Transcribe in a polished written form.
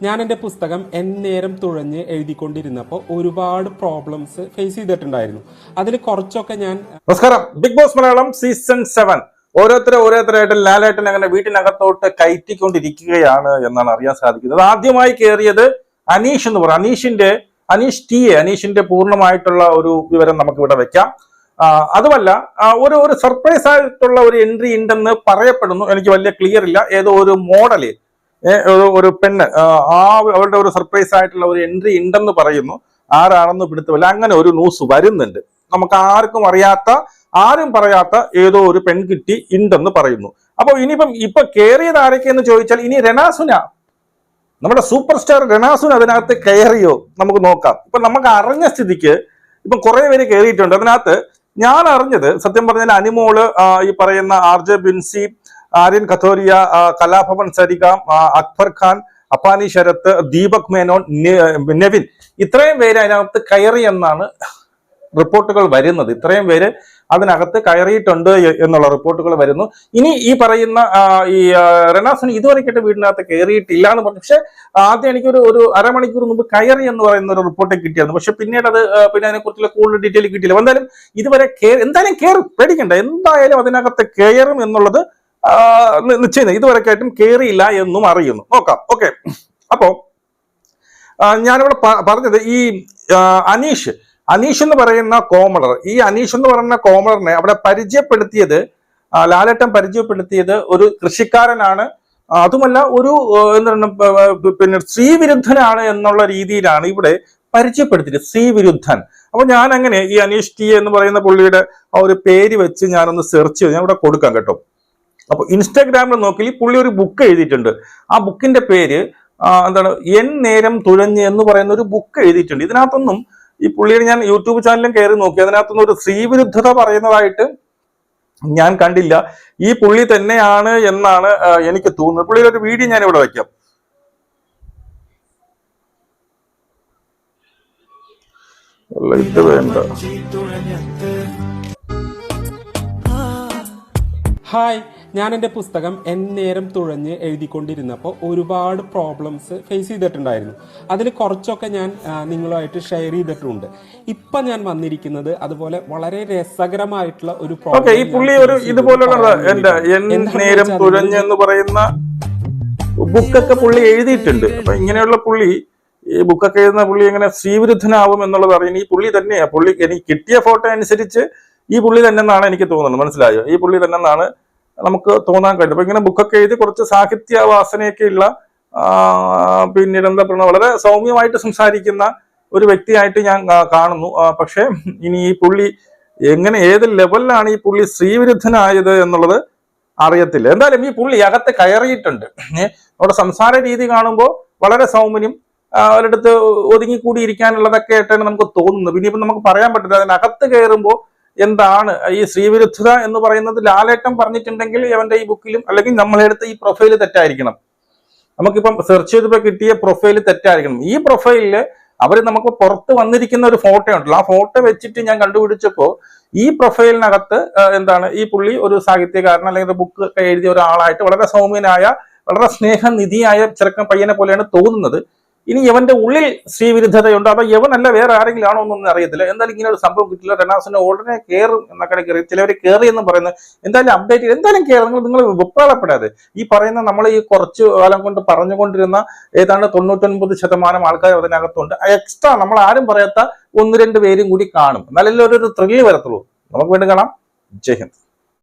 ഞാൻ എൻ്റെ പുസ്തകം എന്നേരം തുഴഞ്ഞ് എഴുതിക്കൊണ്ടിരുന്നപ്പോൾ ഒരുപാട് പ്രോബ്ലംസ് ഫേസ് ചെയ്തിട്ടുണ്ടായിരുന്നു. അതിൽ കുറച്ചൊക്കെ ഞാൻ നമസ്കാരം. ബിഗ് ബോസ് മലയാളം സീസൺ 7 ഓരോരുത്തരായിട്ട് ലാലേട്ടൻ അങ്ങനെ വീട്ടിനകത്തോട്ട് കയറ്റിക്കൊണ്ടിരിക്കുകയാണ് എന്നാണ് അറിയാൻ സാധിക്കുന്നത്. ആദ്യമായി കയറിയത് അനീഷ് എന്ന് പറയും. അനീഷിന്റെ പൂർണ്ണമായിട്ടുള്ള ഒരു വിവരം നമുക്ക് ഇവിടെ വെക്കാം. അതുമല്ല, ഒരു സർപ്രൈസ് ആയിട്ടുള്ള ഒരു എൻട്രി ഉണ്ടെന്ന് പറയപ്പെടുന്നു. എനിക്ക് വലിയ ക്ലിയർ ഇല്ല. ഏതോ ഒരു മോഡല്, ഒരു പെണ്ണ്, അവളുടെ ഒരു സർപ്രൈസ് ആയിട്ടുള്ള ഒരു എൻട്രി ഉണ്ടെന്ന് പറയുന്നു. ആരാണെന്ന് പിടുത്തമില്ല. അങ്ങനെ ഒരു ന്യൂസ് വരുന്നുണ്ട്. നമുക്ക് ആരും പറയാത്ത ഏതോ ഒരു പെൺകുട്ടി ഉണ്ടെന്ന് പറയുന്നു. അപ്പൊ ഇപ്പൊ കേറിയത് ആരൊക്കെയെന്ന് ചോദിച്ചാൽ, ഇനി റെനാസുന, നമ്മുടെ സൂപ്പർ സ്റ്റാർ റെനാസുന അതിനകത്ത് കയറിയോ നമുക്ക് നോക്കാം. ഇപ്പൊ നമുക്ക് അറിഞ്ഞ സ്ഥിതിക്ക് ഇപ്പൊ കുറെ പേര് കയറിയിട്ടുണ്ട്. അതിനകത്ത് ഞാൻ അറിഞ്ഞത്, സത്യം പറഞ്ഞാൽ അനിമോള്, ഈ പറയുന്ന RJ ബിൻസി, ആര്യൻ കത്തോരിയ, കലാഭവൻ സരിക, അക്ബർ ഖാൻ, അപ്പാനി ശരത്ത്, ദീപക് മേനോൻ, നെവിൻ, ഇത്രയും പേര് അതിനകത്ത് കയറി എന്നാണ് റിപ്പോർട്ടുകൾ വരുന്നത്. ഇത്രയും പേര് അതിനകത്ത് കയറിയിട്ടുണ്ട് എന്നുള്ള റിപ്പോർട്ടുകൾ വരുന്നു. ഇനി ഈ പറയുന്ന ഈ റെനാസിന് ഇതുവരെയായിട്ട് വീടിനകത്ത് കയറിയിട്ടില്ല എന്ന് പറഞ്ഞു. പക്ഷെ ആദ്യം എനിക്കൊരു അരമണിക്കൂർ മുമ്പ് കയറി എന്ന് പറയുന്ന ഒരു റിപ്പോർട്ട് കിട്ടിയായിരുന്നു. പക്ഷെ പിന്നീട് പിന്നെ അതിനെക്കുറിച്ചുള്ള കൂടുതൽ ഡീറ്റെയിൽ കിട്ടിയില്ല. എന്തായാലും ഇതുവരെ എന്തായാലും കയറും, പേടിക്കണ്ട, എന്തായാലും അതിനകത്ത് കയറും എന്നുള്ളത് നിശ്ചയം. ഇതുവരെയായിട്ടും കയറിയില്ല എന്നും അറിയുന്നു. നോക്കാം. ഓക്കെ. അപ്പോ ഞാനിവിടെ പറഞ്ഞത് ഈ അനീഷ് എന്ന് പറയുന്ന കോമളർ, ഈ അനീഷ് എന്ന് പറയുന്ന കോമളറിനെ അവിടെ ലാലേട്ടൻ പരിചയപ്പെടുത്തിയത് ഒരു കൃഷിക്കാരനാണ്. അതുമല്ല എന്താണ് പിന്നെ സ്ത്രീവിരുദ്ധനാണ് എന്നുള്ള രീതിയിലാണ് ഇവിടെ പരിചയപ്പെടുത്തിയത്, സ്ത്രീവിരുദ്ധൻ. അപ്പൊ ഞാൻ അങ്ങനെ ഈ അനീഷ് ടി എന്ന് പറയുന്ന പുള്ളിയുടെ ആ ഒരു പേര് വെച്ച് ഞാനൊന്ന് സെർച്ച് ചെയ്ത് ഞാൻ ഇവിടെ കൊടുക്കാം കേട്ടോ. അപ്പൊ ഇൻസ്റ്റാഗ്രാമിൽ നോക്കി പുള്ളി ഒരു ബുക്ക് എഴുതിയിട്ടുണ്ട്. ആ ബുക്കിന്റെ പേര് എന്താണ്, എൻ നേരം തുഴഞ്ഞ് എന്ന് പറയുന്ന ഒരു ബുക്ക് എഴുതിയിട്ടുണ്ട്. ഇതിനകത്തൊന്നും ഈ പുള്ളിയുടെ ഞാൻ യൂട്യൂബ് ചാനലും കയറി നോക്കി, അതിനകത്തൊന്നും ഒരു സ്ത്രീവിരുദ്ധത പറയുന്നതായിട്ട് ഞാൻ കണ്ടില്ല. ഈ പുള്ളി തന്നെയാണ് എന്നാണ് എനിക്ക് തോന്നുന്നത്. പുള്ളിയുടെ ഒരു വീഡിയോ ഞാൻ ഇവിടെ വയ്ക്കാം. ഇത് വേണ്ട. ഹായ്, ഞാൻ എൻ്റെ പുസ്തകം എന്നേരം തുഴഞ്ഞ് എഴുതിക്കൊണ്ടിരുന്നപ്പോൾ ഒരുപാട് പ്രോബ്ലംസ് ഫേസ് ചെയ്തിട്ടുണ്ടായിരുന്നു. അതിൽ കുറച്ചൊക്കെ ഞാൻ നിങ്ങളുമായിട്ട് ഷെയർ ചെയ്തിട്ടുണ്ട്. ഇപ്പൊ ഞാൻ വന്നിരിക്കുന്നത് അതുപോലെ വളരെ രസകരമായിട്ടുള്ള ഒരു പ്രോബ്ലം. ഈ പുള്ളി ഒരു ഇതുപോലുള്ള എന്നേരം തുഴഞ്ഞ് എന്ന് പറയുന്ന ബുക്കൊക്കെ പുള്ളി എഴുതിയിട്ടുണ്ട്. അപ്പൊ ഇങ്ങനെയുള്ള പുള്ളി ഈ ബുക്കൊക്കെ എഴുതുന്ന പുള്ളി എങ്ങനെ സ്ത്രീവിരുദ്ധനാവും എന്നുള്ളത് അറിയാം. ഈ പുള്ളി തന്നെയാ. പുള്ളി എനിക്ക് കിട്ടിയ ഫോട്ടോ അനുസരിച്ച് ഈ പുള്ളി തന്നെ എന്നാണ് എനിക്ക് തോന്നുന്നത്. മനസ്സിലായോ? ഈ പുള്ളി തന്നെ എന്നാണ് നമുക്ക് തോന്നാൻ കഴിയും. അപ്പൊ ഇങ്ങനെ ബുക്കൊക്കെ എഴുതി കുറച്ച് സാഹിത്യ വാസനയൊക്കെ ഉള്ള, പിന്നീട് എന്താ പറയുക, വളരെ സൗമ്യമായിട്ട് സംസാരിക്കുന്ന ഒരു വ്യക്തിയായിട്ട് ഞാൻ കാണുന്നു. പക്ഷെ ഇനി ഈ പുള്ളി ഏത് ലെവലിലാണ് ഈ പുള്ളി സ്ത്രീവിരുദ്ധനായത് എന്നുള്ളത് അറിയത്തില്ല. എന്തായാലും ഈ പുള്ളി അകത്ത് കയറിയിട്ടുണ്ട്. നമ്മുടെ സംസാര രീതി കാണുമ്പോൾ വളരെ സൗമ്യം, അവരടുത്ത് ഒതുങ്ങിക്കൂടി ഇരിക്കാനുള്ളതൊക്കെ ആയിട്ടാണ് നമുക്ക് തോന്നുന്നത്. പിന്നെ ഇപ്പം നമുക്ക് പറയാൻ പറ്റില്ല അതിനകത്ത് കയറുമ്പോൾ എന്താണ് ഈ സ്ത്രീവിരുദ്ധത എന്ന് പറയുന്നത്. ലാലേട്ടൻ പറഞ്ഞിട്ടുണ്ടെങ്കിൽ അവന്റെ ഈ ബുക്കിലും അല്ലെങ്കിൽ നമ്മളെടുത്ത ഈ പ്രൊഫൈല് തെറ്റായിരിക്കണം. നമുക്കിപ്പം സെർച്ച് ചെയ്തപ്പോൾ കിട്ടിയ പ്രൊഫൈല് തെറ്റായിരിക്കണം. ഈ പ്രൊഫൈലില് നമുക്ക് പുറത്ത് വന്നിരിക്കുന്ന ഒരു ഫോട്ടോ ഉണ്ടല്ലോ, ആ ഫോട്ടോ വെച്ചിട്ട് ഞാൻ കണ്ടുപിടിച്ചപ്പോൾ ഈ പ്രൊഫൈലിനകത്ത് എന്താണ് ഈ പുള്ളി ഒരു സാഹിത്യകാരൻ അല്ലെങ്കിൽ ബുക്ക് ഒക്കെ എഴുതിയ ഒരാളായിട്ട് വളരെ സൗമ്യനായ, വളരെ സ്നേഹനിധിയായ ചെറുക്കൻ പയ്യനെ പോലെയാണ് തോന്നുന്നത്. ഇനി യവന്റെ ഉള്ളിൽ സ്ത്രീവിരുദ്ധതയുണ്ട്, അതോ യവനല്ല വേറെ ആരെങ്കിലും ആണോ എന്നൊന്നും അറിയത്തില്ല. എന്തായാലും ഇങ്ങനെ ഒരു സംഭവം കിട്ടില്ല. റെനാസിനെ ഉടനെ കയറും എന്നൊക്കെ കയറി, ചിലവർ കയറി എന്ന് പറയുന്നത്. എന്തായാലും അപ്ഡേറ്റ് എന്തായാലും കയറും. നിങ്ങൾ വെപ്രാളപ്പെടാതെ. ഈ പറയുന്ന നമ്മൾ ഈ കുറച്ചു കാലം കൊണ്ട് പറഞ്ഞുകൊണ്ടിരുന്ന ഏതാണ്ട് 99% ആൾക്കാർ അതിനകത്തുണ്ട്. എക്സ്ട്രാ നമ്മൾ ആരും പറയാത്ത 1-2 പേരും കൂടി കാണും. എന്നാലല്ലേ ഒരു ത്രില്ല് വരത്തുള്ളൂ. നമുക്ക് വീണ്ടും കാണാം. ജയ് ഹിന്ദ്.